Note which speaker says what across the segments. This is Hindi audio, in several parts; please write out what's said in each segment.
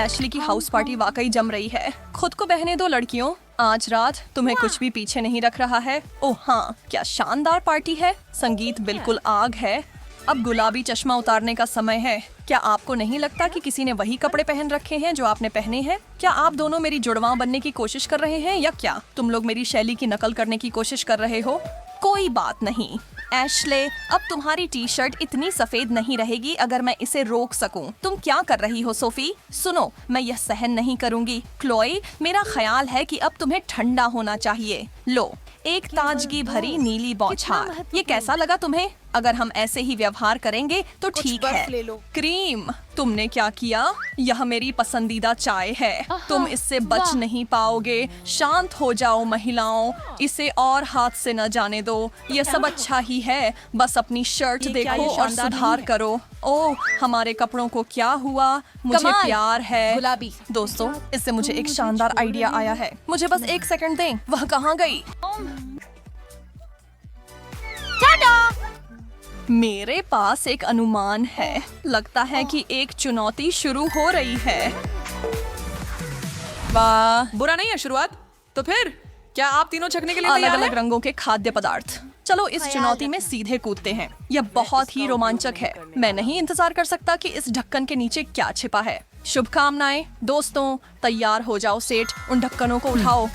Speaker 1: एशली की हाउस पार्टी वाकई जम रही है। खुद को बहने दो लड़कियों, आज रात तुम्हें कुछ भी पीछे नहीं रख रहा है। ओह हाँ, क्या शानदार पार्टी है। संगीत बिल्कुल आग है। अब गुलाबी चश्मा उतारने का समय है। क्या आपको नहीं लगता कि किसी ने वही कपड़े पहन रखे हैं जो आपने पहने हैं? क्या आप दोनों मेरी जुड़वां बनने की कोशिश कर रहे हैं या क्या तुम लोग मेरी शैली की नकल करने की कोशिश कर रहे हो? कोई बात नहीं एशले, अब तुम्हारी टी शर्ट इतनी सफेद नहीं रहेगी अगर मैं इसे रोक सकूं। तुम क्या कर रही हो सोफी? सुनो, मैं यह सहन नहीं करूंगी। क्लोई, मेरा ख्याल है कि अब तुम्हें ठंडा होना चाहिए। लो, एक ताजगी भरी नीली बौछार। ये कैसा लगा तुम्हें? अगर हम ऐसे ही व्यवहार करेंगे तो ठीक है। क्रीम, तुमने क्या किया? यह मेरी पसंदीदा चाय है। तुम इससे बच नहीं पाओगे। शांत हो जाओ महिलाओं, इसे और हाथ से न जाने दो। यह सब अच्छा ही है, बस अपनी शर्ट देखो और सुधार करो। ओह, हमारे कपड़ों को क्या हुआ? मुझे प्यार है।
Speaker 2: गुलाबी।
Speaker 1: दोस्तों, इससे मुझे एक शानदार आइडिया आया है। मुझे बस एक सेकंड दें। वह कहाँ गई? मेरे पास एक अनुमान है। लगता है कि एक चुनौती शुरू हो रही है। वाह,
Speaker 3: बुरा नहीं है शुरुआत। तो फिर क्या आप तीनों छकने के लिए
Speaker 1: अलग
Speaker 3: तैयार
Speaker 1: अलग
Speaker 3: हैं?
Speaker 1: रंगों के खाद्य पदार्थ। चलो इस चुनौती में सीधे कूदते हैं। यह बहुत ही रोमांचक है। मैं नहीं इंतजार कर सकता कि इस ढक्कन के नीचे क्या छिपा है। शुभकामनाएं दोस्तों, तैयार हो जाओ सेठ, उन ढक्कनों को उठाओ।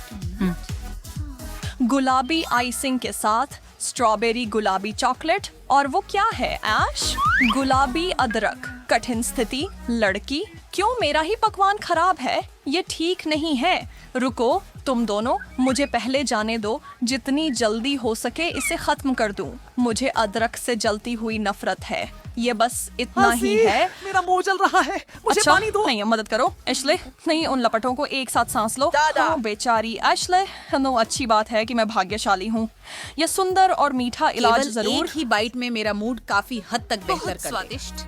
Speaker 1: गुलाबी आइसिंग के साथ स्ट्रॉबेरी गुलाबी चॉकलेट, और वो क्या है ऐश? गुलाबी अदरक। कठिन स्थिति लड़की, क्यों मेरा ही पकवान खराब है? ये ठीक नहीं है। रुको, तुम दोनों मुझे पहले जाने दो। जितनी जल्दी हो सके इसे खत्म कर दूं। मुझे अदरक से जलती हुई नफरत है। ये बस इतना ही है।
Speaker 3: मेरा मुंह जल रहा है, मुझे
Speaker 1: अच्छा,
Speaker 3: पानी दो।
Speaker 1: नहीं मदद करो एशले। नहीं, उन लपटों को एक साथ सांस लो। हाँ, बेचारी एशले। नो, अच्छी बात है कि मैं भाग्यशाली हूँ। यह सुंदर और मीठा इलाज
Speaker 2: केवल
Speaker 1: जरूर।
Speaker 2: एक ही बाइट में मेरा मूड काफी हद तक बेहतर कर दे।
Speaker 4: स्वादिष्ट।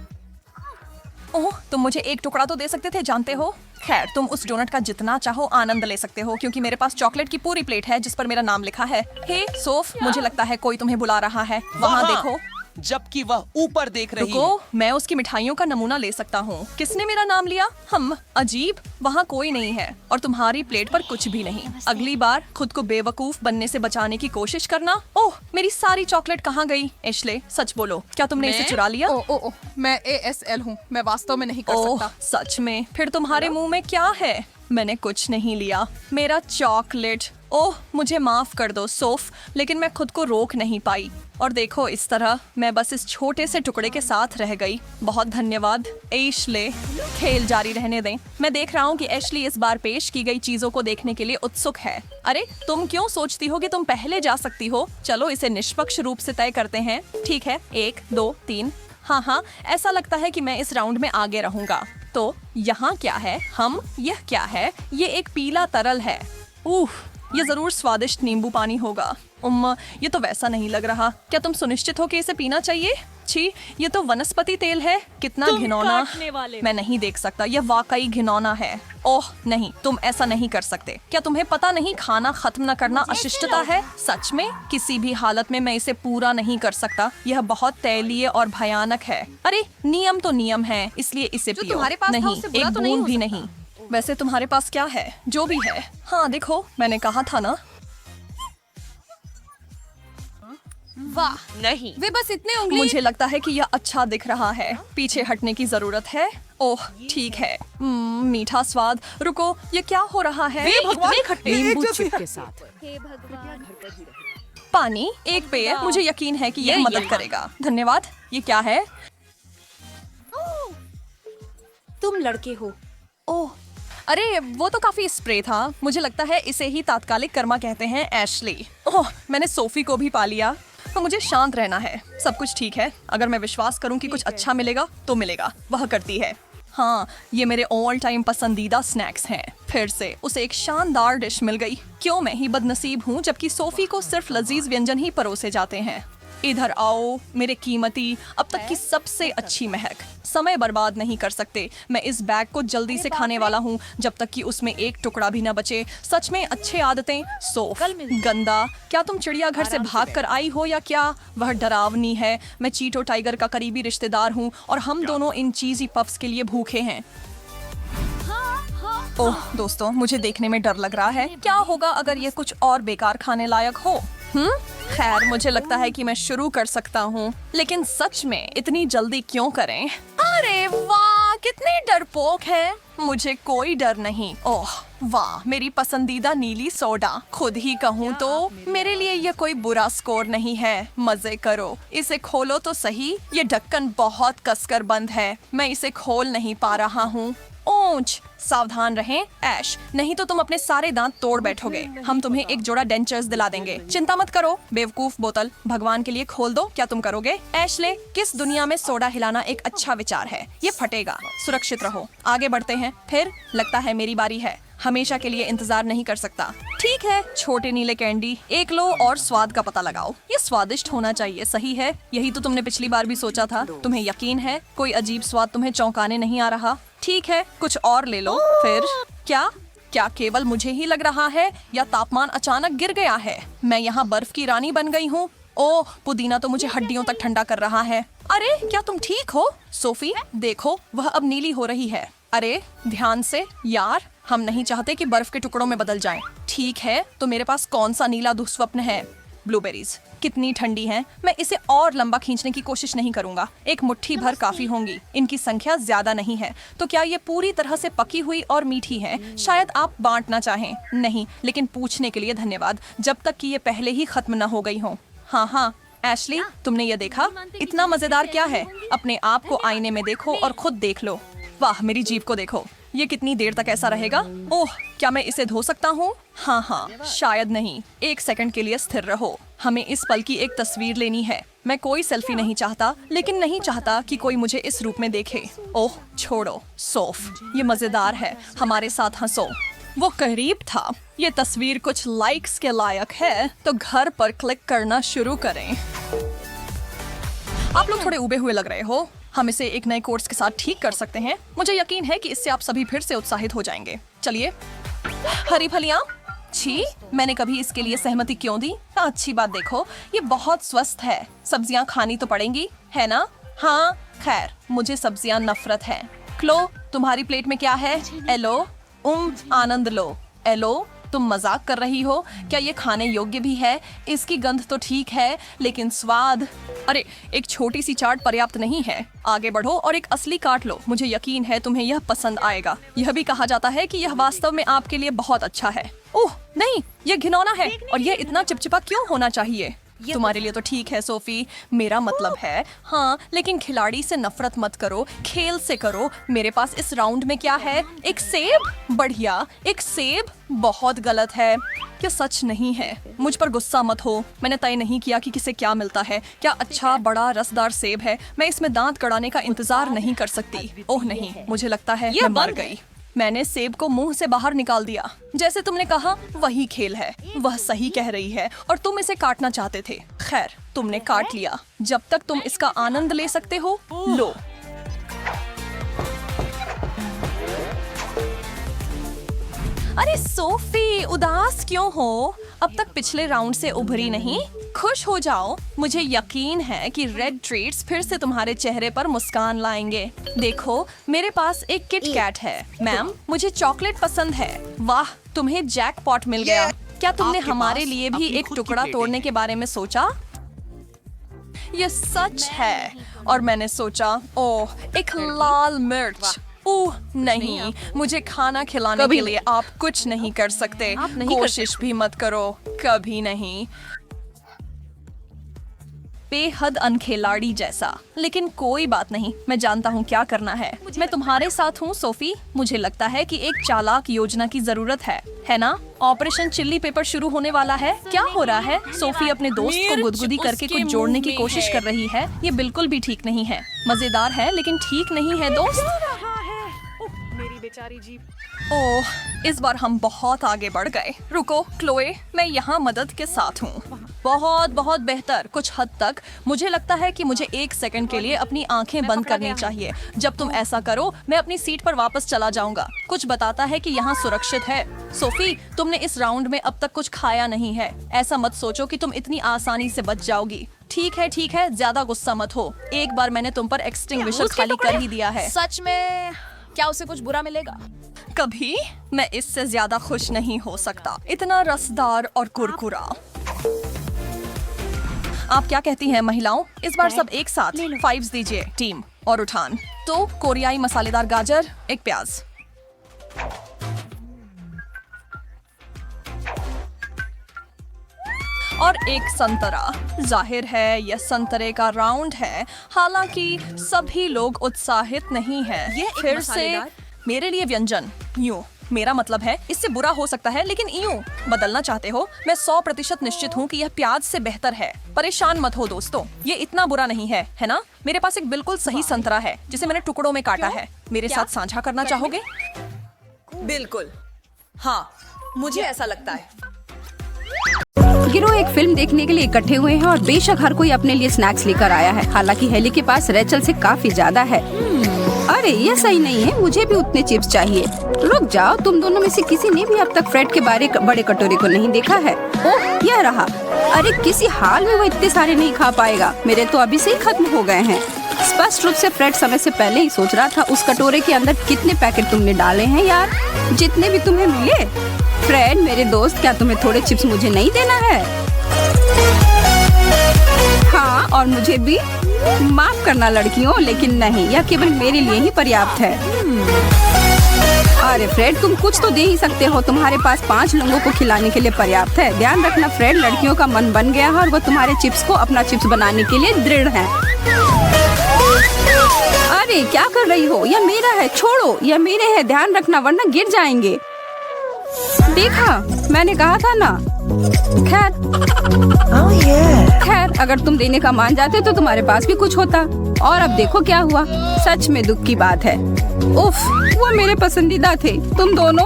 Speaker 1: ओह, तुम मुझे एक टुकड़ा तो दे सकते थे, जानते हो। खैर, तुम उस डोनट का जितना चाहो आनंद ले सकते हो, क्योंकि मेरे पास चॉकलेट की पूरी प्लेट है जिस पर मेरा नाम लिखा है। हे सोफ, मुझे लगता है कोई तुम्हें बुला रहा है। वहाँ देखो।
Speaker 5: जबकि वह ऊपर देख रही है।
Speaker 1: रुको, मैं उसकी मिठाइयों का नमूना ले सकता हूँ। किसने मेरा नाम लिया? हम अजीब, वहाँ कोई नहीं है और तुम्हारी प्लेट पर कुछ भी नहीं। अगली बार खुद को बेवकूफ बनने से बचाने की कोशिश करना। ओह, मेरी सारी चॉकलेट कहाँ गई? एशले, सच बोलो, क्या तुमने इसे चुरा लिया?
Speaker 6: ओ, मैं ASL हूँ। मैं वास्तव में नहीं कर
Speaker 1: ओह,
Speaker 6: सकता।
Speaker 1: सच में? फिर तुम्हारे मुंह में क्या है? मैंने कुछ नहीं लिया। मेरा चॉकलेट। ओह, मुझे माफ कर दो सोफ, लेकिन मैं खुद को रोक नहीं पाई। और देखो, इस तरह मैं बस इस छोटे से टुकड़े के साथ रह गई। बहुत धन्यवाद एशले। खेल जारी रहने दें। मैं देख रहा हूँ कि एशली इस बार पेश की गई चीजों को देखने के लिए उत्सुक है। अरे, तुम क्यों सोचती हो कि तुम पहले जा सकती हो? चलो इसे निष्पक्ष रूप से तय करते हैं। ठीक है, 1 2 3। हाँ, ऐसा लगता है कि मैं इस राउंड में आगे रहूंगा। तो यहाँ क्या है? यह क्या है? ये एक पीला तरल है। ये जरूर स्वादिष्ट नींबू पानी होगा। ये तो वैसा नहीं लग रहा। क्या तुम सुनिश्चित हो कि इसे पीना चाहिए? छी, ये तो वनस्पति तेल है। कितना घिनौना। मैं नहीं देख सकता, यह वाकई घिनौना है। ओह नहीं, तुम ऐसा नहीं कर सकते। क्या तुम्हें पता नहीं खाना खत्म न करना अशिष्टता है? सच में किसी भी हालत में मैं इसे पूरा नहीं कर सकता। यह बहुत तैलीय और भयानक है। अरे, नियम तो नियम है, इसलिए इसे पियो।
Speaker 6: तुम्हारे पास था,
Speaker 1: नहीं,
Speaker 6: उससे बुरा
Speaker 1: एक
Speaker 6: तो नहीं
Speaker 1: बूंद
Speaker 6: हो
Speaker 1: भी
Speaker 6: सकता।
Speaker 1: नहीं। वैसे तुम्हारे पास क्या है? जो भी है। हाँ देखो, मैंने कहा था ना।
Speaker 6: वाह,
Speaker 4: नहीं।
Speaker 6: वे बस इतने उंगली।
Speaker 1: मुझे लगता है कि यह अच्छा दिख रहा है। पीछे हटने की जरूरत है। ओह ठीक है। मीठा स्वाद। रुको, ये क्या हो रहा है?
Speaker 3: भगवान,
Speaker 1: खट्टे
Speaker 3: ये एक
Speaker 2: नींबू
Speaker 3: जैसी
Speaker 2: चिप
Speaker 3: है।
Speaker 2: के साथ।
Speaker 1: पानी, एक पेय। मुझे यकीन है कि यह मदद करेगा। धन्यवाद। ये क्या है?
Speaker 4: तुम लड़के हो।
Speaker 1: ओह, अरे वो तो काफी स्प्रे था। मुझे लगता है इसे ही तात्कालिक कर्मा कहते हैं एशली। ओह, मैंने सोफी को भी पा लिया। तो मुझे शांत रहना है। सब कुछ ठीक है। अगर मैं विश्वास करूं कि कुछ अच्छा मिलेगा तो मिलेगा। वह करती है। हाँ, ये मेरे ऑल टाइम पसंदीदा स्नैक्स हैं। फिर से उसे एक शानदार डिश मिल गई। क्यों मैं ही बदनसीब हूँ जबकि सोफी को सिर्फ लजीज व्यंजन ही परोसे जाते हैं। इधर आओ मेरे कीमती, अब तक की सबसे अच्छी महक। समय बर्बाद नहीं कर सकते। मैं इस बैग को जल्दी से खाने वाला हूँ जब तक कि उसमें एक टुकड़ा भी न बचे। सच में अच्छे आदतें। सोफ, गंदा। क्या तुम चिड़ियाघर से भाग कर आई हो या क्या? वह डरावनी है। मैं चीटो टाइगर का करीबी रिश्तेदार हूँ और हम दोनों इन चीजी पफ्स के लिए भूखे हैं। ओह दोस्तों, मुझे देखने में डर लग रहा है। क्या होगा अगर ये कुछ और बेकार खाने लायक हो? खैर, मुझे लगता है कि मैं शुरू कर सकता हूँ, लेकिन सच में इतनी जल्दी क्यों करें? अरे वाह, कितने डरपोक हैं। मुझे कोई डर नहीं। ओह वाह, मेरी पसंदीदा नीली सोडा। खुद ही कहूँ तो मेरे लिए ये कोई बुरा स्कोर नहीं है। मजे करो, इसे खोलो तो सही। ये ढक्कन बहुत कसकर बंद है, मैं इसे खोल नहीं पा रहा हूँ। ओंच, सावधान रहें ऐश, नहीं तो तुम अपने सारे दांत तोड़ बैठोगे। हम तुम्हें एक जोड़ा डेंचर्स दिला देंगे। चिंता मत करो बेवकूफ बोतल, भगवान के लिए खोल दो। क्या तुम करोगे? ऐशले, किस दुनिया में सोडा हिलाना एक अच्छा विचार है? ये फटेगा। सुरक्षित रहो। आगे बढ़ते हैं। फिर लगता है मेरी बारी है। हमेशा के लिए इंतजार नहीं कर सकता। ठीक है, छोटे नीले कैंडी एक लो और स्वाद का पता लगाओ। ये स्वादिष्ट होना चाहिए, सही है। यही तो तुमने पिछली बार भी सोचा था। तुम्हें यकीन है कोई अजीब स्वाद तुम्हें चौंकाने नहीं आ रहा? ठीक है, कुछ और ले लो। फिर क्या केवल मुझे ही लग रहा है या तापमान अचानक गिर गया है? मैं यहाँ बर्फ की रानी बन गई हूँ। ओह, पुदीना तो मुझे हड्डियों तक ठंडा कर रहा है। अरे क्या तुम ठीक हो? सोफी देखो, वह अब नीली हो रही है। अरे ध्यान से यार, हम नहीं चाहते कि बर्फ के टुकड़ों में बदल जाएं। ठीक है, तो मेरे पास कौन सा नीला दुस्वप्न है? ब्लूबेरीज कितनी ठंडी हैं। मैं इसे और लंबा खींचने की कोशिश नहीं करूंगा। एक मुट्ठी भर काफी होंगी। इनकी संख्या ज्यादा नहीं है। तो क्या ये पूरी तरह से पकी हुई और मीठी है? शायद आप बांटना चाहें। नहीं, लेकिन पूछने के लिए धन्यवाद, जब तक कि ये पहले ही खत्म न हो गई हो। हाँ, एशली, तुमने ये देखा? इतना मजेदार क्या है? अपने आप को आईने में देखो और खुद देख लो। वाह, मेरी जीभ को देखो। ये कितनी देर तक ऐसा रहेगा? ओह, क्या मैं इसे धो सकता हूँ? हाँ, शायद नहीं। एक सेकंड के लिए स्थिर रहो। हमें इस पल की एक तस्वीर लेनी है। मैं कोई सेल्फी नहीं चाहता, लेकिन नहीं चाहता कि कोई मुझे इस रूप में देखे। ओह छोड़ो सोफ, ये मजेदार है। हमारे साथ हंसो। वो करीब था। ये तस्वीर कुछ लाइक्स के लायक है, तो घर पर क्लिक करना शुरू करें। आप लोग थोड़े उबे हुए लग रहे हो। हम इसे एक नए कोर्स के साथ ठीक कर सकते हैं। मुझे यकीन है कि इससे आप सभी फिर से उत्साहित हो जाएंगे। चलिए। हरी फलियां, छी, मैंने कभी इसके लिए सहमति क्यों दी? अच्छी बात देखो, ये बहुत स्वस्थ है। सब्जियां खानी तो पड़ेंगी, है ना? हाँ, खैर, मुझे सब्जियां नफरत है। क्लो, तुम्हारी प्लेट में क्या है? एलो, आनंद लो। एलो, तुम मजाक कर रही हो? क्या ये खाने योग्य भी है? इसकी गंध तो ठीक है, लेकिन स्वाद। अरे, एक छोटी सी चाट पर्याप्त नहीं है। आगे बढ़ो और एक असली काट लो। मुझे यकीन है तुम्हें यह पसंद आएगा। यह भी कहा जाता है कि यह वास्तव में आपके लिए बहुत अच्छा है। ओह नहीं, यह घिनौना है। और यह इतना चिपचिपा क्यों होना चाहिए? तुम्हारे लिए तो ठीक है सोफी, मेरा मतलब है। हाँ, लेकिन खिलाड़ी से नफरत मत करो, खेल से करो। मेरे पास इस राउंड में क्या है? एक सेब? बढ़िया, एक सेब? बहुत गलत है। क्या सच नहीं है? मुझ पर गुस्सा मत हो। मैंने तय नहीं किया कि किसे क्या मिलता है। क्या अच्छा बड़ा रसदार सेब है? मैं इसमें दांत कड़ाने का इंतजार नहीं कर सकती। ओह नहीं, मुझे लगता है मैं मर गई। मैंने सेब को मुंह से बाहर निकाल दिया। जैसे तुमने कहा, वही खेल है। वह सही कह रही है और तुम इसे काटना चाहते थे। खैर, तुमने काट लिया। जब तक तुम इसका आनंद ले सकते हो, लो। अरे सोफी, उदास क्यों हो? अब तक पिछले राउंड से उभरी नहीं। खुश हो जाओ। मुझे यकीन है कि रेड ट्रीट्स फिर से तुम्हारे चेहरे पर मुस्कान लाएंगे। देखो, मेरे पास एक किट कैट है। मैम, मुझे चॉकलेट पसंद है। वाह, तुम्हें जैकपॉट मिल गया। क्या तुमने हमारे लिए भी एक टुकड़ा तोड़ने के बारे में सोचा? ये सच है। और मैंने सोचा, ओह, एक लाल मिर्च। ओह नहीं, मुझे खाना खिलाने के लिए आप कुछ नहीं कर सकते। कोशिश भी मत करो, कभी नहीं। बेहद अनखिलाड़ी जैसा, लेकिन कोई बात नहीं, मैं जानता हूँ क्या करना है। मैं तुम्हारे साथ हूँ सोफी। मुझे लगता है कि एक चालाक योजना की जरूरत है ना? ऑपरेशन चिल्ली पेपर शुरू होने वाला है। क्या हो रहा है? सोफी अपने दोस्त को गुदगुदी करके कुछ जोड़ने की कोशिश कर रही है। ये बिल्कुल भी ठीक नहीं है। मजेदार है, लेकिन ठीक नहीं है दोस्त।
Speaker 3: मेरी बेचारी जीभ।
Speaker 1: ओह, इस बार हम बहुत आगे बढ़ गए। रुको क्लोए, मैं यहाँ मदद के साथ हूँ। बहुत बहुत बेहतर, कुछ हद तक। मुझे लगता है कि मुझे एक सेकंड के लिए अपनी आंखें बंद करनी चाहिए। जब तुम ऐसा करो, मैं अपनी सीट पर वापस चला जाऊंगा। कुछ बताता है कि यहाँ सुरक्षित है। सोफी, तुमने इस राउंड में अब तक कुछ खाया नहीं है। ऐसा मत सोचो कि तुम इतनी आसानी से बच जाओगी। ठीक है, ज्यादा गुस्सा मत हो। एक बार मैंने तुम पर एक्सटिंग्विशर खाली कर ही दिया है।
Speaker 4: सच में क्या उसे कुछ बुरा मिलेगा?
Speaker 1: कभी मैं इससे ज्यादा खुश नहीं हो सकता। इतना रसदार और कुरकुरा। आप क्या कहती हैं महिलाओं? इस बार सब एक साथ 5 दीजिए टीम। और उठान। तो कोरियाई मसालेदार गाजर, एक प्याज, और एक संतरा। जाहिर है यह संतरे का राउंड है, हालांकि सभी लोग उत्साहित नहीं हैं।
Speaker 2: ये एक
Speaker 1: फिर से
Speaker 2: मसालेदार-
Speaker 1: मेरे लिए व्यंजन यूं। मेरा मतलब है इससे बुरा हो सकता है, लेकिन यूं बदलना चाहते हो। मैं 100% निश्चित हूँ कि यह प्याज से बेहतर है। परेशान मत हो दोस्तों, ये इतना बुरा नहीं है, है ना? मेरे पास एक बिल्कुल सही संतरा है जिसे मैंने टुकड़ों में काटा है। मेरे साथ साझा करना चाहोगे?
Speaker 2: बिल्कुल हाँ, मुझे ऐसा लगता है।
Speaker 7: गिरोह एक फिल्म देखने के लिए इकट्ठे हुए हैं और बेशक हर कोई अपने लिए स्नैक्स लेकर आया है। हालांकि हेली के पास रेचल से काफी ज्यादा है। अरे ये सही नहीं है, मुझे भी उतने चिप्स चाहिए। रुक जाओ, तुम दोनों में से किसी ने भी अब तक फ्रेड के बड़े कटोरे को नहीं देखा है। ओह यह रहा। अरे किसी हाल में वो इतने सारे नहीं खा पाएगा। मेरे तो अभी से ही खत्म हो गए हैं। स्पष्ट रूप से फ्रेड समय से पहले ही सोच रहा था उस कटोरे के अंदर कितने पैकेट तुमने डाले हैं यार, जितने भी तुम्हें मिले। फ्रेड मेरे दोस्त, क्या तुम्हें थोड़े चिप्स मुझे नहीं देना है? हाँ और मुझे भी। माफ करना लड़कियों, लेकिन नहीं, यह केवल मेरे लिए ही पर्याप्त है। अरे फ्रेड तुम कुछ तो दे ही सकते हो, तुम्हारे पास 5 लोगों को खिलाने के लिए पर्याप्त है। ध्यान रखना फ्रेड, लड़कियों का मन बन गया है और वो तुम्हारे चिप्स को अपना चिप्स बनाने के लिए दृढ़ है। अरे क्या कर रही हो? यह मेरा है, छोड़ो। यह मेरे है, ध्यान रखना वरना गिर जाएंगे। देखा, मैंने कहा था ना। खैर अगर तुम देने का मान जाते तो तुम्हारे पास भी कुछ होता। और अब देखो क्या हुआ। सच में दुख की बात है। उफ, वो मेरे पसंदीदा थे। तुम दोनों।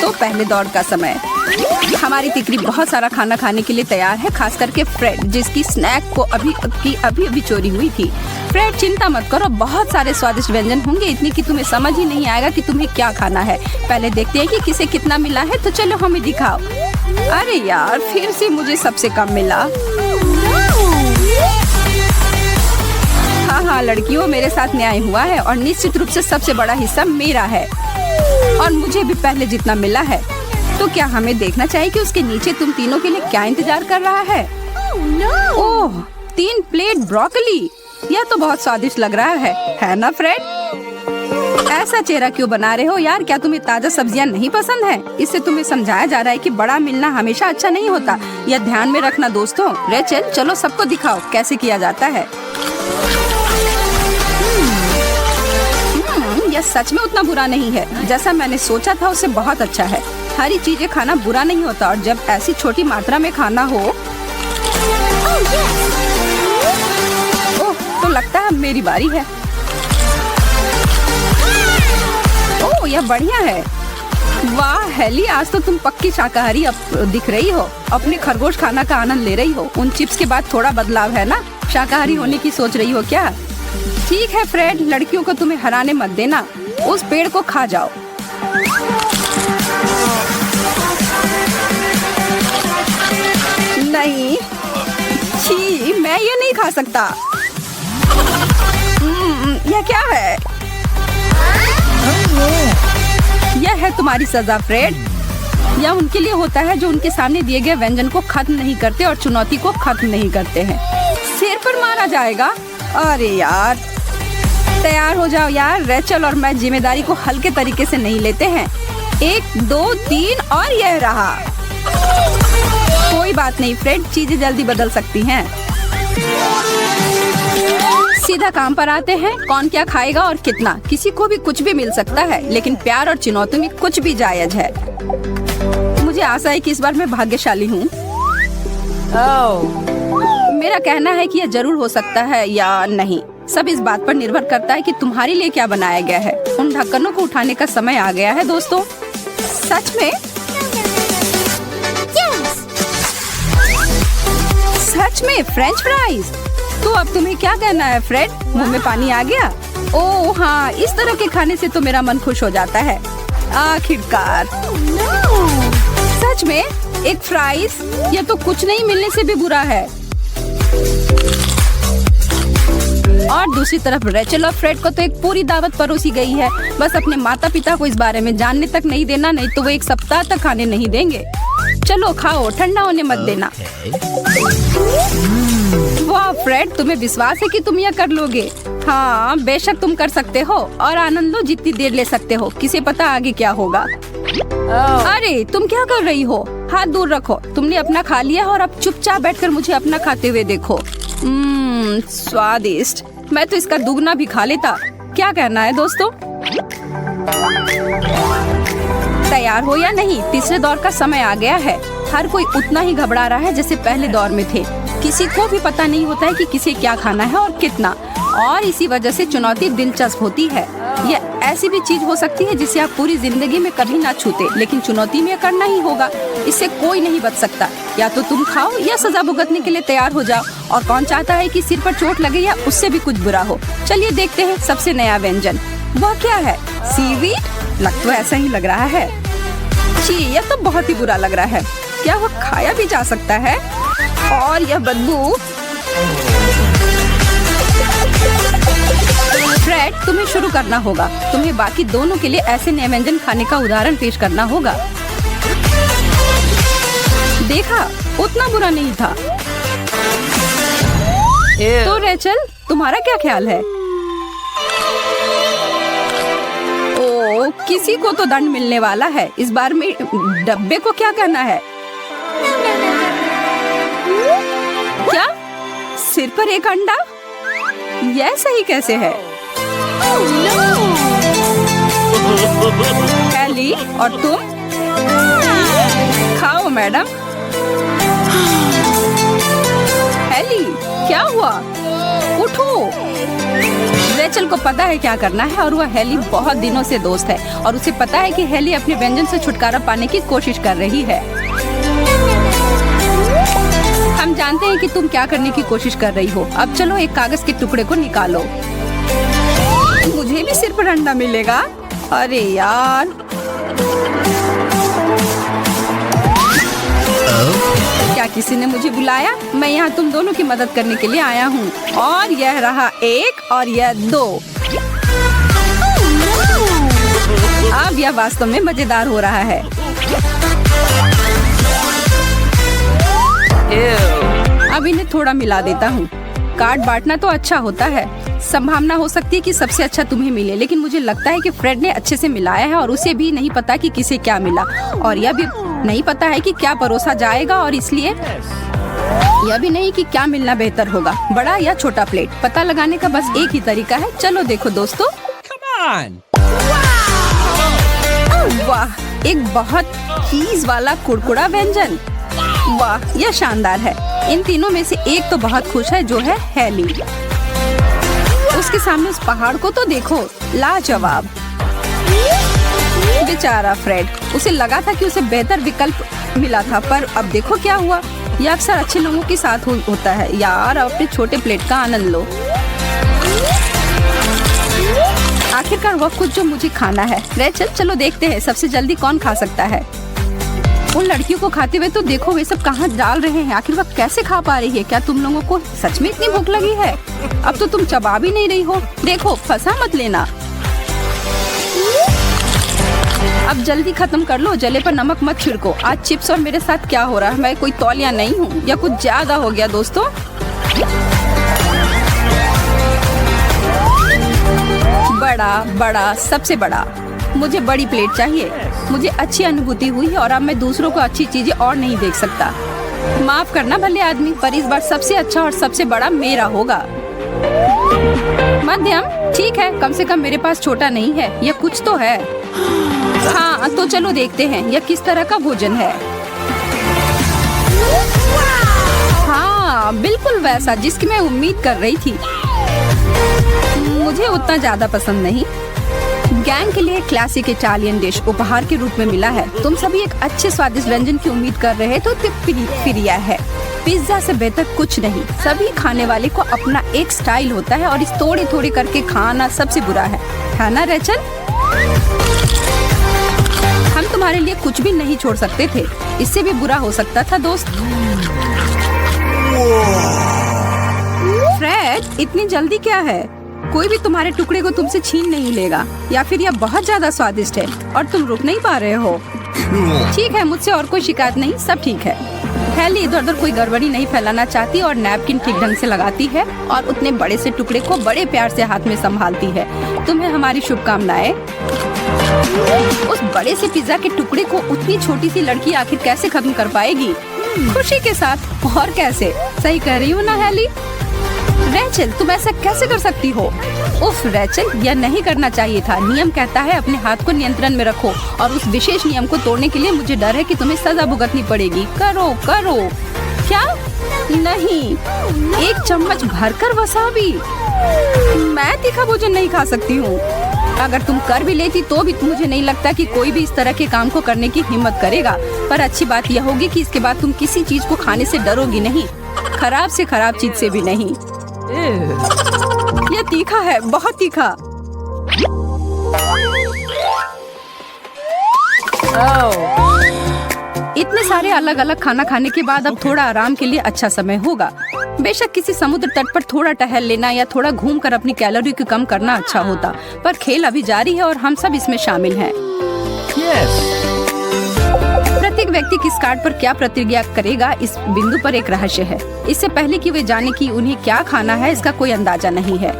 Speaker 7: तो पहले दौड़ का समय। हमारी तिकरी बहुत सारा खाना खाने के लिए तैयार है, खास करके फ्रेड जिसकी स्नैक को अभी चोरी हुई थी। फ्रेड चिंता मत करो, बहुत सारे स्वादिष्ट व्यंजन होंगे, इतनी कि तुम्हें समझ ही नहीं आएगा कि तुम्हें क्या खाना है। पहले देखते हैं कि किसे कितना मिला है, तो चलो हमें दिखाओ। अरे यार फिर से मुझे सबसे कम मिला। हाँ लड़कियों, मेरे साथ न्याय हुआ है और निश्चित रूप से सबसे बड़ा हिस्सा मेरा है और मुझे भी पहले जितना मिला है। तो क्या हमें देखना चाहिए कि उसके नीचे तुम तीनों के लिए क्या इंतजार कर रहा है? ओह 3 प्लेट ब्रोकली, यह तो बहुत स्वादिष्ट लग रहा है ना फ्रेड? ऐसा चेहरा क्यों बना रहे हो यार? क्या तुम्हें ताजा सब्जियां नहीं पसंद है? इससे तुम्हें समझाया जा रहा है कि बड़ा मिलना हमेशा अच्छा नहीं होता। यह ध्यान में रखना दोस्तों। रेचल चलो सबको दिखाओ कैसे किया जाता है। यह सच में उतना बुरा नहीं है जैसा मैंने सोचा था, उससे बहुत अच्छा है। हरी चीजें खाना बुरा नहीं होता और जब ऐसी छोटी मात्रा में खाना हो। ओह तो लगता है मेरी बारी है। ओह यह बढ़िया है। वाह हेली, आज तो तुम पक्की शाकाहारी दिख रही हो। अपने खरगोश खाना का आनंद ले रही हो। उन चिप्स के बाद थोड़ा बदलाव है ना? शाकाहारी होने की सोच रही हो क्या? ठीक है फ्रेड, लड़कियों को तुम्हें हराने मत देना। उस पेड़ को खा जाओ। नहीं, छी, मैं ये नहीं खा सकता। यह क्या है? यह है तुम्हारी सजा फ्रेड। यह उनके लिए होता है जो उनके सामने दिए गए व्यंजन को खत्म नहीं करते और चुनौती को खत्म नहीं करते हैं। सिर पर मारा जाएगा। अरे यार तैयार हो जाओ यार। रेचल और मैं जिम्मेदारी को हल्के तरीके से नहीं लेते हैं। 1 2 3 और यह रहा। कोई बात नहीं फ्रेड, चीजें जल्दी बदल सकती हैं। सीधा काम पर आते हैं। कौन क्या खाएगा और कितना? किसी को भी कुछ भी मिल सकता है, लेकिन प्यार और चुनौती में कुछ भी जायज है। मुझे आशा है कि इस बार मैं भाग्यशाली हूँ। मेरा कहना है कि यह जरूर हो सकता है या नहीं, सब इस बात पर निर्भर करता है कि तुम्हारे लिए क्या बनाया गया है। उन ढक्कनों को उठाने का समय आ गया है दोस्तों। सच में? सच में फ्रेंच फ्राइज? तो अब तुम्हें क्या कहना है फ्रेड? मुंह में पानी आ गया? ओह हाँ, इस तरह के खाने से तो मेरा मन खुश हो जाता है आखिरकार। सच में एक फ्राइज? यह तो कुछ नहीं मिलने से भी बुरा है। और दूसरी तरफ रेचल और फ्रेड को तो एक पूरी दावत परोसी गई है। बस अपने माता पिता को इस बारे में जानने तक नहीं देना, नहीं तो वो एक सप्ताह तक खाने नहीं देंगे। चलो खाओ, ठंडा होने मत देना। वाह फ्रेड, तुम्हें विश्वास है कि तुम यह कर लोगे? हाँ बेशक तुम कर सकते हो और आनंद लो जितनी देर ले सकते हो। किसे पता आगे क्या होगा। अरे तुम क्या कर रही हो? हाथ दूर रखो। तुमने अपना खा लिया और अब चुपचाप बैठकर मुझे अपना खाते हुए देखो। स्वादिष्ट। मैं तो इसका दुगना भी खा लेता। क्या कहना है दोस्तों? तैयार हो या नहीं? तीसरे दौर का समय आ गया है। हर कोई उतना ही घबरा रहा है जैसे पहले दौर में थे। किसी को भी पता नहीं होता है कि किसे क्या खाना है और कितना, और इसी वजह से चुनौती दिलचस्प होती है। यह ऐसी भी चीज हो सकती है जिसे आप पूरी जिंदगी में कभी ना छूते, लेकिन चुनौती में करना ही होगा। इससे कोई नहीं बच सकता। या तो तुम खाओ या सजा भुगतने के लिए तैयार हो जाओ। और कौन चाहता है कि सिर पर चोट लगे या उससे भी कुछ बुरा हो। चलिए देखते हैं सबसे नया व्यंजन। वह क्या है? सीवीड? लग तो ऐसा ही लग रहा है। छी, यह तो बहुत ही बुरा लग रहा है। क्या वह खाया भी जा सकता है? और यह बदबू। फ्रेड, तुम्हें शुरू करना होगा। तुम्हें बाकी दोनों के लिए ऐसे नए व्यंजन खाने का उदाहरण पेश करना होगा। देखा, उतना बुरा नहीं था। तो रेचल, तुम्हारा क्या ख्याल है? ओ, किसी को तो दंड मिलने वाला है। इस बार में डब्बे को क्या करना है? क्या? सिर पर एक अंडा? यह सही कैसे है? हैली, और तुम? खाओ मैडम। हैली, क्या हुआ? उठो। रेचल को पता है क्या करना है और वह हैली बहुत दिनों से दोस्त है और उसे पता है कि हैली अपने व्यंजन से छुटकारा पाने की कोशिश कर रही है। हम जानते हैं कि तुम क्या करने की कोशिश कर रही हो। अब चलो एक कागज के टुकड़े को निकालो। मुझे भी सिर पर अंडा मिलेगा? अरे यार। क्या किसी ने मुझे बुलाया? मैं यहाँ तुम दोनों की मदद करने के लिए आया हूँ। और यह रहा 1 और यह 2। अब यह वास्तव में मजेदार हो रहा है। अब इन्हें थोड़ा मिला देता हूँ। कार्ड बांटना तो अच्छा होता है। संभावना हो सकती है कि सबसे अच्छा तुम्हें मिले, लेकिन मुझे लगता है कि फ्रेड ने अच्छे से मिलाया है और उसे भी नहीं पता कि किसे क्या मिला, और यह भी नहीं पता है कि क्या परोसा जाएगा, और इसलिए यह भी नहीं कि क्या मिलना बेहतर होगा, बड़ा या छोटा प्लेट। पता लगाने का बस एक ही तरीका है। चलो देखो दोस्तों। वाह, एक बहुत चीज वाला कुरकुरा व्यंजन। वाह, यह शानदार है। इन तीनों में से एक तो बहुत खुश है, जो है हैली। उसके सामने उस पहाड़ को तो देखो, लाजवाब। बेचारा फ्रेड, उसे लगा था कि उसे बेहतर विकल्प मिला था, पर अब देखो क्या हुआ। यह अक्सर अच्छे लोगों के साथ होता है। यार, अपने छोटे प्लेट का आनंद लो। आखिरकार वह कुछ जो मुझे खाना है। रेचल, चलो देखते हैं सबसे जल्दी कौन खा सकता है। उन लड़कियों को खाते हुए तो देखो, वे सब कहाँ डाल रहे हैं। आखिर वह कैसे खा पा रही है? क्या तुम लोगों को सच में इतनी भूख लगी है? अब तो तुम चबा भी नहीं रही हो। देखो, फंसा मत लेना। अब जल्दी खत्म कर लो। जले पर नमक मत छिड़को। आज चिप्स और मेरे साथ क्या हो रहा है? मैं कोई तौलिया नहीं हूँ, या कुछ ज्यादा हो गया दोस्तों। बड़ा बड़ा, सबसे बड़ा। मुझे बड़ी प्लेट चाहिए। मुझे अच्छी अनुभूति हुई है और अब मैं दूसरों को अच्छी चीजें और नहीं देख सकता। माफ करना भले आदमी, पर इस बार सबसे अच्छा और सबसे बड़ा मेरा होगा। मध्यम, ठीक है, कम से कम मेरे पास छोटा नहीं है। यह कुछ तो है। हाँ, तो चलो देखते हैं यह किस तरह का भोजन है। हाँ, बिल्कुल वैसा जिसकी मैं उम्मीद कर रही थी। मुझे उतना ज्यादा पसंद नहीं। गैंग के लिए क्लासिक इटालियन डिश उपहार के रूप में मिला है। तुम सभी एक अच्छे स्वादिष्ट व्यंजन की उम्मीद कर रहे तो फिर यह है। पिज्जा से बेहतर कुछ नहीं। सभी खाने वाले को अपना एक स्टाइल होता है और इस थोड़ी थोड़ी करके खाना सबसे बुरा है ना रेचल? हम तुम्हारे लिए कुछ भी नहीं छोड़ सकते थे। इससे भी बुरा हो सकता था दोस्त। फ्रेड, फ्रेड, इतनी जल्दी क्या है? कोई भी तुम्हारे टुकड़े को तुमसे छीन नहीं लेगा, या फिर यह बहुत ज्यादा स्वादिष्ट है और तुम रुक नहीं पा रहे हो। ठीक है, मुझसे और कोई शिकायत नहीं, सब ठीक है। हेली इधर उधर कोई गड़बड़ी नहीं फैलाना चाहती और नैपकिन ठीक ढंग से लगाती है और उतने बड़े से टुकड़े को बड़े प्यार से हाथ में संभालती है। तुम्हें हमारी शुभकामनाएं। उस बड़े से पिज्जा के टुकड़े को उतनी छोटी सी लड़की आखिर कैसे खत्म कर पाएगी? खुशी के साथ। और कैसे? सही कह रही हूँ ना हेली? रेचल, तुम ऐसा कैसे कर सकती हो? उफ रेचल, यह नहीं करना चाहिए था। नियम कहता है अपने हाथ को नियंत्रण में रखो और उस विशेष नियम को तोड़ने के लिए मुझे डर है कि तुम्हें सजा भुगतनी पड़ेगी। करो करो। क्या? नहीं, 1 चम्मच भरकर वसाबी। मैं तीखा भोजन नहीं खा सकती हूँ। अगर तुम कर भी लेती तो भी मुझे नहीं लगता कि कोई भी इस तरह के काम को करने की हिम्मत करेगा। पर अच्छी बात यह होगी कि इसके बाद तुम किसी चीज को खाने से डरोगी नहीं, खराब से खराब चीज से भी नहीं। यह तीखा है, बहुत तीखा। इतने सारे अलग अलग खाना खाने के बाद अब थोड़ा आराम के लिए अच्छा समय होगा। बेशक किसी समुद्र तट पर थोड़ा टहल लेना या थोड़ा घूमकर अपनी कैलोरी को कम करना अच्छा होता, पर खेल अभी जारी है और हम सब इसमें शामिल हैं। प्रत्येक व्यक्ति किस कार्ड पर क्या प्रतिक्रिया करेगा, इस बिंदु पर एक रहस्य है। इससे पहले कि वे जाने कि उन्हें क्या खाना है, इसका कोई अंदाजा नहीं है।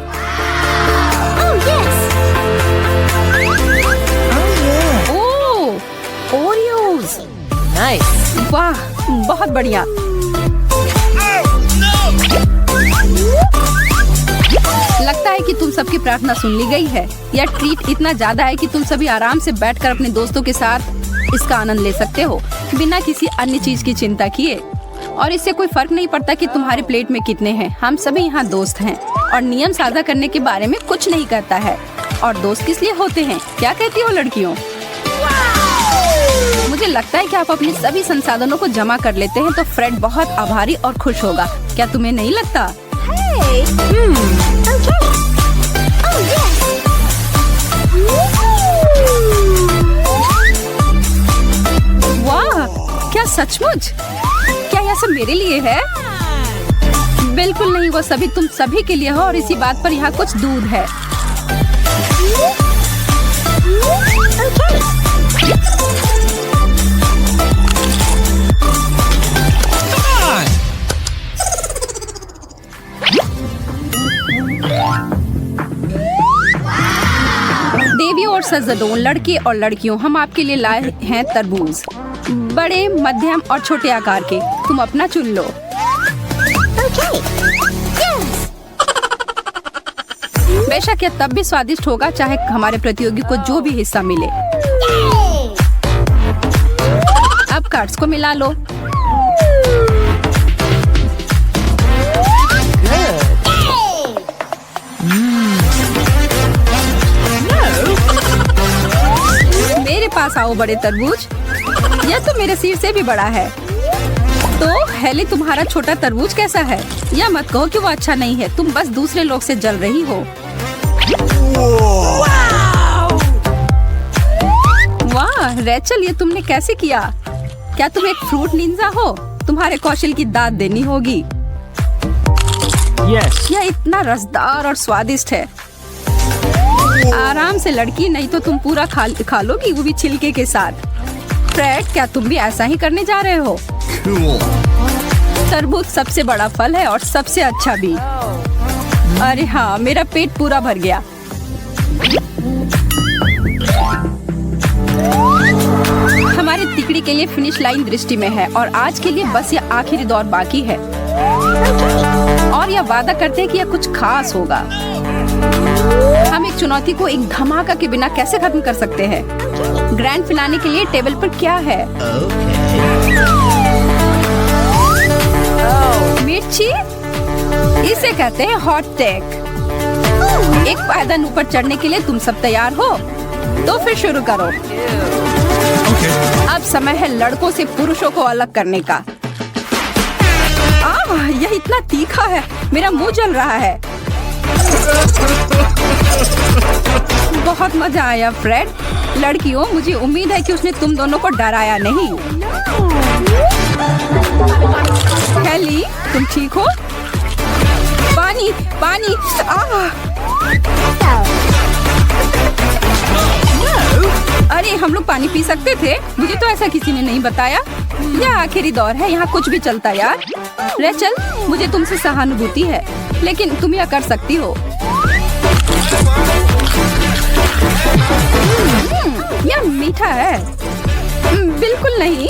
Speaker 7: ओह, ओरियोज। वाह, बहुत बढ़िया। लगता है कि तुम सबकी प्रार्थना सुन ली गई है। यह ट्रीट इतना ज्यादा है कि तुम सभी आराम से बैठकर अपने दोस्तों के साथ इसका आनंद ले सकते हो बिना किसी अन्य चीज की चिंता किए। और इससे कोई फर्क नहीं पड़ता कि तुम्हारे प्लेट में कितने हैं। हम सभी यहाँ दोस्त हैं और नियम साझा करने के बारे में कुछ नहीं करता है। और दोस्त किस लिए होते हैं? क्या कहती हो लड़कियों? मुझे लगता है कि आप अपने सभी संसाधनों को जमा कर लेते हैं तो फ्रेड बहुत आभारी और खुश होगा। क्या तुम्हें नहीं लगता? वाह, क्या सचमुच? क्या यह सब मेरे लिए है? बिल्कुल नहीं, वो सभी तुम सभी के लिए हो और इसी बात पर यहाँ कुछ दूध है। देवियों और सज्जनों, लड़के और लड़कियों, हम आपके लिए लाए हैं तरबूज, बड़े, मध्यम और छोटे आकार के। तुम अपना चुन लो। बेशक यह तब भी स्वादिष्ट होगा चाहे हमारे प्रतियोगी को जो भी हिस्सा मिले। अब कार्ड्स को मिला लो। मेरे पास आओ बड़े तरबूज। यह तो मेरे सिर से भी बड़ा है। तो हेली, तुम्हारा छोटा तरबूज कैसा है? या मत कहो कि वो अच्छा नहीं है, तुम बस दूसरे लोग से जल रही हो। वाह रेचल, ये तुमने कैसे किया? क्या तुम एक फ्रूट निंजा हो? तुम्हारे कौशल की दाद देनी होगी। यह इतना रसदार और स्वादिष्ट है। आराम से लड़की, नहीं तो तुम पूरा खा लोगी, वो भी छिलके के साथ। फ्रेड, क्या तुम भी ऐसा ही करने जा रहे हो? तरबूज सबसे बड़ा फल है और सबसे अच्छा भी। अरे हाँ, मेरा पेट पूरा भर गया। हमारे तिकड़ी के लिए फिनिश लाइन दृष्टि में है और आज के लिए बस यह आखिरी दौर बाकी है और यह वादा करते हैं कि यह कुछ खास होगा। हम एक चुनौती को एक धमाका के बिना कैसे खत्म कर सकते हैं? ग्रैंड फिनाले के लिए टेबल पर क्या है? मिर्ची, इसे कहते हैं हॉट टेक। एक पायदान ऊपर चढ़ने के लिए तुम सब तैयार हो? तो फिर शुरू करो। अब समय है लड़कों से पुरुषों को अलग करने का। यह इतना तीखा है, मेरा मुंह जल रहा है। बहुत मजा आया फ्रेड। लड़कियों, मुझे उम्मीद है कि उसने तुम दोनों को डराया नहीं। हेली, तुम ठीक हो? पानी पानी पानी। अरे हम लोग पानी पी सकते थे, मुझे तो ऐसा किसी ने नहीं बताया। यह आखिरी दौर है, यहाँ कुछ भी चलता यार। रेचल, मुझे तुमसे सहानुभूति है, लेकिन तुम यह कर सकती हो। यह मीठा है। बिल्कुल नहीं,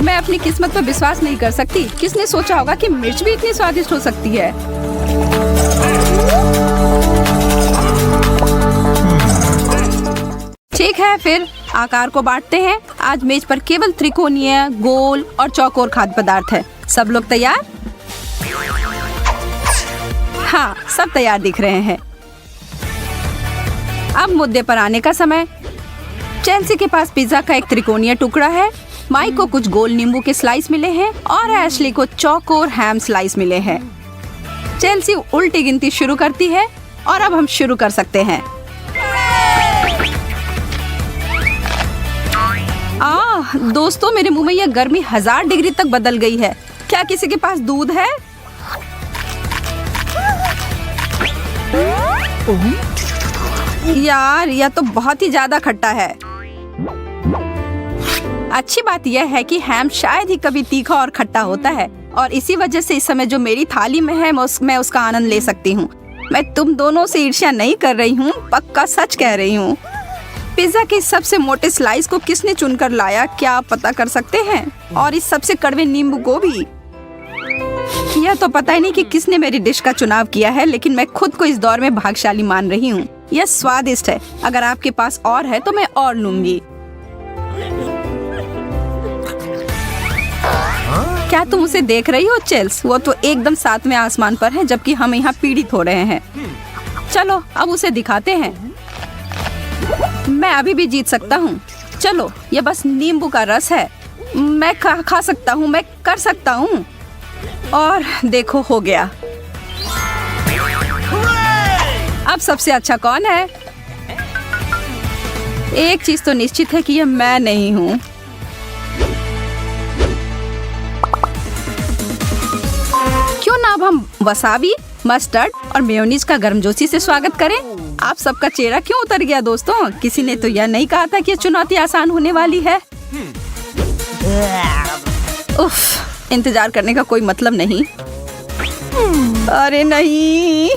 Speaker 7: मैं अपनी किस्मत पर विश्वास नहीं कर सकती। किसने सोचा होगा कि मिर्च भी इतनी स्वादिष्ट हो सकती है। ठीक है, फिर आकार को बांटते हैं। आज मेज पर केवल त्रिकोणीय, गोल और चौकोर खाद्य पदार्थ है। सब लोग तैयार? हाँ, सब तैयार दिख रहे हैं। अब मुद्दे पर आने का समय। चेल्सी के पास पिज्जा का एक त्रिकोणीय टुकड़ा है, माइक को कुछ गोल नींबू के स्लाइस मिले हैं और एशली को चौकोर हैम स्लाइस मिले हैं। चेल्सी उल्टी गिनती शुरू करती है और अब हम शुरू कर सकते हैं। दोस्तों, मेरे मुंह में यह गर्मी 1000 डिग्री तक बदल गई है। क्या किसी के पास दूध है? यार, यह तो बहुत ही ज्यादा खट्टा है। अच्छी बात यह है कि हैम शायद ही कभी तीखा और खट्टा होता है और इसी वजह से इस समय जो मेरी थाली में है मैं उसका आनंद ले सकती हूँ। मैं तुम दोनों से ईर्ष्या नहीं कर रही हूँ, पक्का सच कह रही हूँ। पिज्जा के सबसे मोटे स्लाइस को किसने चुनकर लाया, क्या आप पता कर सकते हैं? और इस सबसे कड़वे नींबू को भी। यह तो पता ही नहीं कि किसने मेरी डिश का चुनाव किया है, लेकिन मैं खुद को इस दौर में भाग्यशाली मान रही हूँ। यह स्वादिष्ट है। अगर आपके पास और है तो मैं और लूंगी। क्या तुम उसे देख रही हो चेल्स? वो तो एकदम सातवें आसमान पर है, जबकि हम यहाँ पीड़ित हो रहे हैं। चलो अब उसे दिखाते हैं। मैं अभी भी जीत सकता हूँ। चलो, ये बस नींबू का रस है। मैं खा सकता हूँ, मैं कर सकता हूँ। और देखो, हो गया। अब सबसे अच्छा कौन है? एक चीज तो निश्चित है कि यह मैं नहीं हूँ। क्यों ना अब हम वसाबी, मस्टर्ड और मेयोनीज का गर्मजोशी से स्वागत करें। आप सबका चेहरा क्यों उतर गया दोस्तों? किसी ने तो यह नहीं कहा था कि यह चुनौती आसान होने वाली है। उफ, इंतजार करने का कोई मतलब नहीं। अरे नहीं,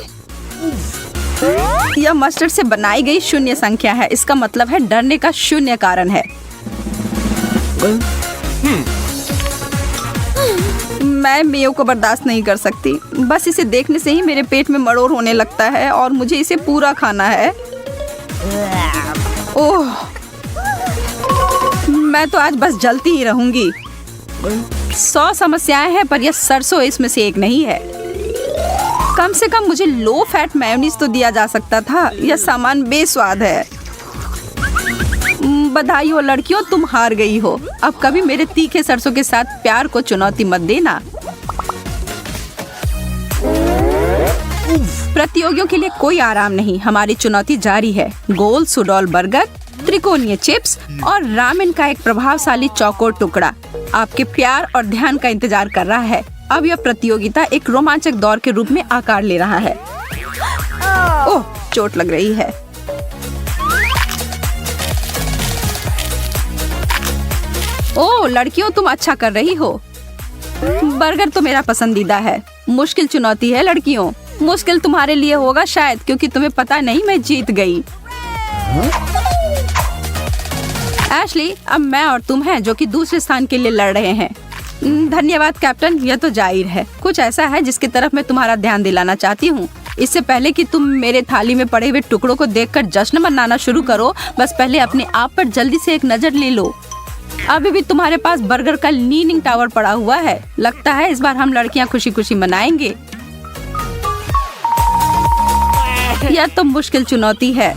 Speaker 7: यह मस्टर्ड से बनाई गई शून्य संख्या है। इसका मतलब है डरने का शून्य कारण है। मैं मेयो को बर्दाश्त नहीं कर सकती। बस इसे देखने से ही मेरे पेट में मड़ोर होने लगता है और मुझे इसे पूरा खाना है। ओह, मैं तो आज बस जलती ही रहूंगी। 100 समस्याएं हैं, पर यह सरसों इसमें से एक नहीं है। कम से कम मुझे लो फैट मेयोनीज तो दिया जा सकता था। यह सामान बेस्वाद है। बधाई हो लड़कियों, तुम हार गई हो। अब कभी मेरे तीखे सरसों के साथ प्यार को चुनौती मत देना। प्रतियोगियों के लिए कोई आराम नहीं। हमारी चुनौती जारी है। गोल सुडोल बर्गर, त्रिकोणीय चिप्स और रामेन का एक प्रभावशाली चौकोर टुकड़ा आपके प्यार और ध्यान का इंतजार कर रहा है। अब यह प्रतियोगिता एक रोमांचक दौर के रूप में आकार ले रहा है। ओह, चोट लग रही है। ओह लड़कियों, तुम अच्छा कर रही हो। बर्गर तो मेरा पसंदीदा है। मुश्किल चुनौती है लड़कियों। मुश्किल तुम्हारे लिए होगा शायद, क्योंकि तुम्हें पता नहीं मैं जीत गई। एशली, अब मैं और तुम हैं जो कि दूसरे स्थान के लिए लड़ रहे हैं। धन्यवाद कैप्टन, यह तो जाहिर है। कुछ ऐसा है जिसकी तरफ मैं तुम्हारा ध्यान दिलाना चाहती हूँ। इससे पहले कि तुम मेरे थाली में पड़े हुए टुकड़ों को देखकर जश्न मनाना शुरू करो, बस पहले अपने आप पर जल्दी से एक नजर ले लो। अभी भी तुम्हारे पास बर्गर का लीनिंग टावर पड़ा हुआ है। लगता है इस बार हम लड़कियां खुशी खुशी मनाएंगे। यह तो मुश्किल चुनौती है।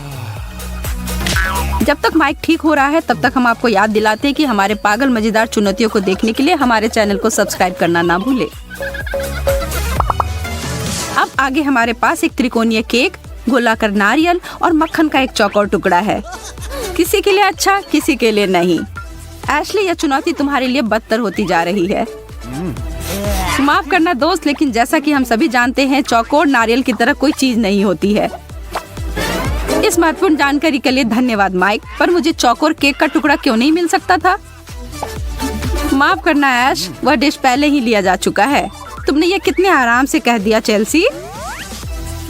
Speaker 7: जब तक माइक ठीक हो रहा है तब तक हम आपको याद दिलाते हैं कि हमारे पागल मजेदार चुनौतियों को देखने के लिए हमारे चैनल को सब्सक्राइब करना ना भूले। अब आगे हमारे पास एक त्रिकोणीय केक, गोलाकार नारियल और मक्खन का एक चौकोर टुकड़ा है। किसी के लिए अच्छा, किसी के लिए नहीं। एशली, यह चुनौती तुम्हारे लिए बदतर होती जा रही है। माफ करना दोस्त, लेकिन जैसा कि हम सभी जानते हैं चौकोर नारियल की तरह कोई चीज नहीं होती है। इस महत्वपूर्ण जानकारी के लिए धन्यवाद माइक, पर मुझे चौकोर केक का टुकड़ा क्यों नहीं मिल सकता था? माफ करना ऐश, वह डिश पहले ही लिया जा चुका है। तुमने ये कितने आराम से कह दिया चेल्सी।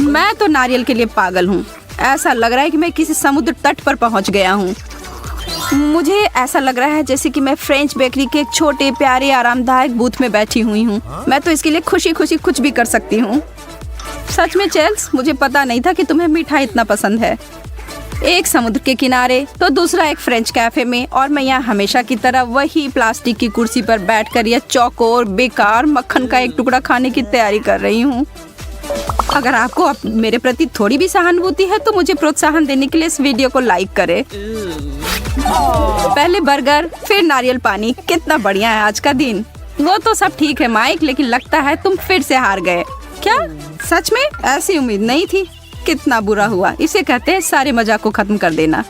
Speaker 7: मैं तो नारियल के लिए पागल हूँ। ऐसा लग रहा है कि मैं किसी समुद्र तट पर पहुँच गया हूँ। मुझे ऐसा लग रहा है जैसे कि मैं फ्रेंच बेकरी के एक छोटे प्यारे आरामदायक बूथ में बैठी हुई हूँ। मैं तो इसके लिए खुशी खुशी कुछ भी कर सकती हूँ। सच में चेल्स, मुझे पता नहीं था कि तुम्हें मिठाई इतना पसंद है। एक समुद्र के किनारे तो दूसरा एक फ्रेंच कैफे में, और मैं यहाँ हमेशा की तरह वही प्लास्टिक की कुर्सी पर बैठकर यह चौकोर बेकार मक्खन का एक टुकड़ा खाने की तैयारी कर रही हूँ। अगर आपको अब मेरे प्रति थोड़ी भी सहानुभूति है तो मुझे प्रोत्साहन देने के लिए इस वीडियो को लाइक करें। पहले बर्गर, फिर नारियल पानी। कितना बढ़िया है आज का दिन। वो तो सब ठीक है माइक, लेकिन लगता है तुम फिर से हार गए। क्या सच में? ऐसी उम्मीद नहीं थी। कितना बुरा हुआ। इसे कहते हैं सारे मजाक को खत्म कर देना।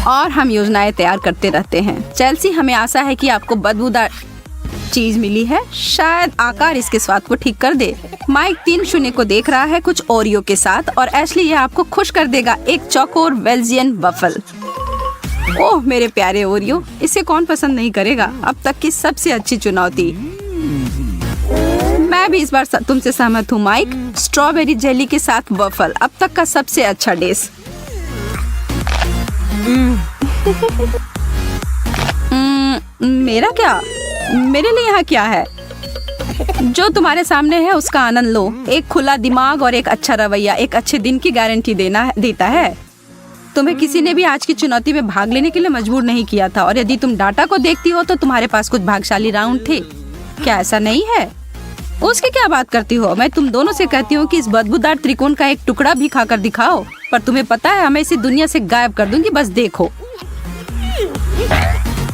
Speaker 7: और हम योजनाएं तैयार करते रहते हैं। चेल्सी, हमें आशा है कि आपको बदबूदार चीज मिली है। शायद आकार इसके स्वाद को ठीक कर दे। माइक 3-0 को देख रहा है कुछ ओरियो के साथ, और एशली यह आपको खुश कर देगा, एक चौकोर बेल्जियन वफल। ओह मेरे प्यारे ओरियो, इसे कौन पसंद नहीं करेगा? अब तक की सबसे अच्छी चुनौती। मैं भी इस बार तुमसे सहमत हूँ माइक। स्ट्रॉबेरी जेली के साथ वफल अब तक का सबसे अच्छा डिश। मेरा क्या? मेरे लिए यहाँ क्या है? जो तुम्हारे सामने है उसका आनंद लो। एक खुला दिमाग और एक अच्छा रवैया एक अच्छे दिन की गारंटी देता है। तुम्हें किसी ने भी आज की चुनौती में भाग लेने के लिए मजबूर नहीं किया था, और यदि तुम डाटा को देखती हो तो तुम्हारे पास कुछ भाग्यशाली राउंड थे। क्या ऐसा नहीं है? उसकी क्या बात करती हो? मैं तुम दोनों से कहती हूँ कि इस बदबूदार त्रिकोण का एक टुकड़ा भी खाकर दिखाओ। पर तुम्हें पता है, मैं इसे दुनिया से गायब कर दूंगी, बस देखो।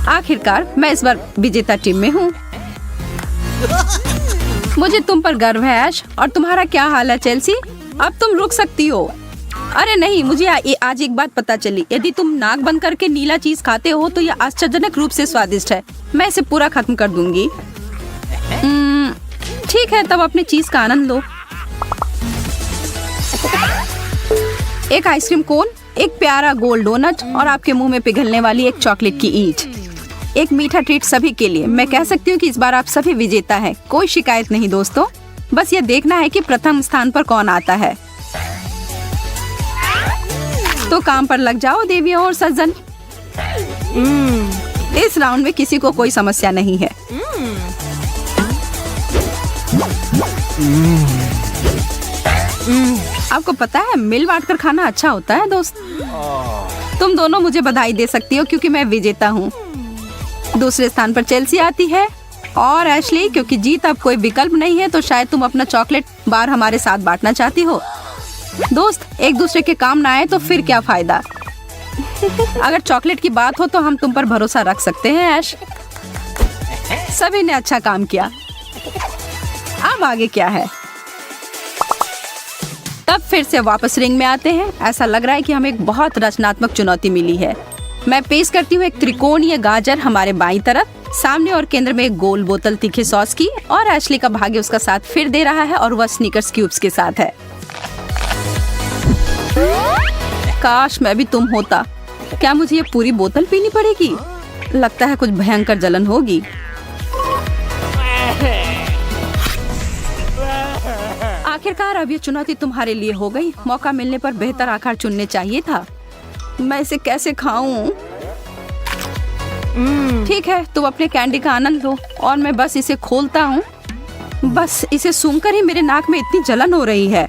Speaker 7: आखिरकार मैं इस बार विजेता टीम में हूँ। मुझे तुम पर गर्व है ऐश। और तुम्हारा क्या हाल है चेल्सी? अब तुम रुक सकती हो। अरे नहीं, मुझे आज एक बात पता चली। यदि तुम नाक बंद करके नीला चीज खाते हो तो यह आश्चर्यजनक रूप से स्वादिष्ट है। मैं इसे पूरा खत्म कर दूंगी। ठीक है, तब अपने चीज का आनंद लो। एक आइसक्रीम कोन, एक प्यारा गोल डोनट, और आपके मुंह में पिघलने वाली एक चॉकलेट की ईंट। एक मीठा ट्रीट सभी के लिए। मैं कह सकती हूँ कि इस बार आप सभी विजेता हैं। कोई शिकायत नहीं दोस्तों। बस ये देखना है कि प्रथम स्थान पर कौन आता है। तो काम पर लग जाओ देवियों और सज्जन। इस राउंड में किसी को कोई समस्या नहीं है। आपको पता है, मिल बांट कर खाना अच्छा होता है दोस्त। तुम दोनों मुझे बधाई दे सकती हो क्योंकि मैं विजेता हूँ। दूसरे स्थान पर चेल्सी आती है, और एशली, क्योंकि जीत अब कोई विकल्प नहीं है तो शायद तुम अपना चॉकलेट बार हमारे साथ बांटना चाहती हो। दोस्त, एक दूसरे के काम ना आए तो फिर क्या फायदा। अगर चॉकलेट की बात हो तो हम तुम पर भरोसा रख सकते हैं ऐश। सभी ने अच्छा काम किया। अब आगे क्या है? तब फिर से वापस रिंग में आते हैं। ऐसा लग रहा है कि हमें एक बहुत रचनात्मक चुनौती मिली है। मैं पेश करती हूँ एक त्रिकोणीय गाजर हमारे बाईं तरफ, सामने और केंद्र में एक गोल बोतल तीखे सॉस की, और एशली का भाग्य उसका साथ फिर दे रहा है, और वह स्नीकर्स क्यूब्स के साथ है। काश मैं भी तुम होता। क्या मुझे ये पूरी बोतल पीनी पड़ेगी? लगता है कुछ भयंकर जलन होगी। आखिरकार अब ये चुनौती तुम्हारे लिए हो गई। मौका मिलने पर बेहतर आकार चुनने चाहिए था। मैं इसे कैसे खाऊं? ठीक है, तुम अपने कैंडी का आनंद लो, और मैं बस इसे खोलता हूँ। बस इसे सूंघकर ही मेरे नाक में इतनी जलन हो रही है।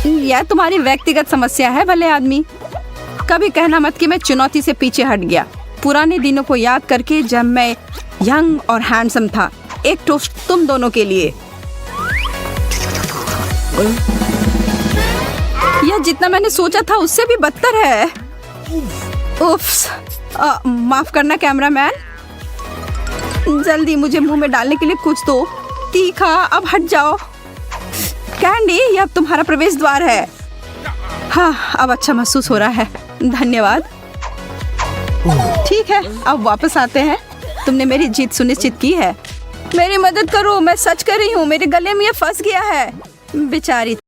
Speaker 7: यह तुम्हारी व्यक्तिगत समस्या है भले आदमी। कभी कहना मत कि मैं चुनौती से पीछे हट गया। पुराने दिनों को याद करके जब मैं यंग और हैंडसम था। एक टोस्ट तुम दोनों के लिए। यह जितना मैंने सोचा था उससे भी बदतर है। उफ्स, माफ करना कैमरामैन। जल्दी मुझे मुंह में डालने के लिए कुछ दो। तीखा, अब हट जाओ। कैंडी, ये अब तुम्हारा प्रवेश द्वार है। हाँ, अब अच्छा महसूस हो रहा है। धन्यवाद। ठीक ठीक है, अब वापस आते हैं। तुमने मेरी जीत सुनिश्चित की है। मेरी मदद करो, मैं सच कर रही हूँ, मेरे गले में ये फंस गया है। बेचारी।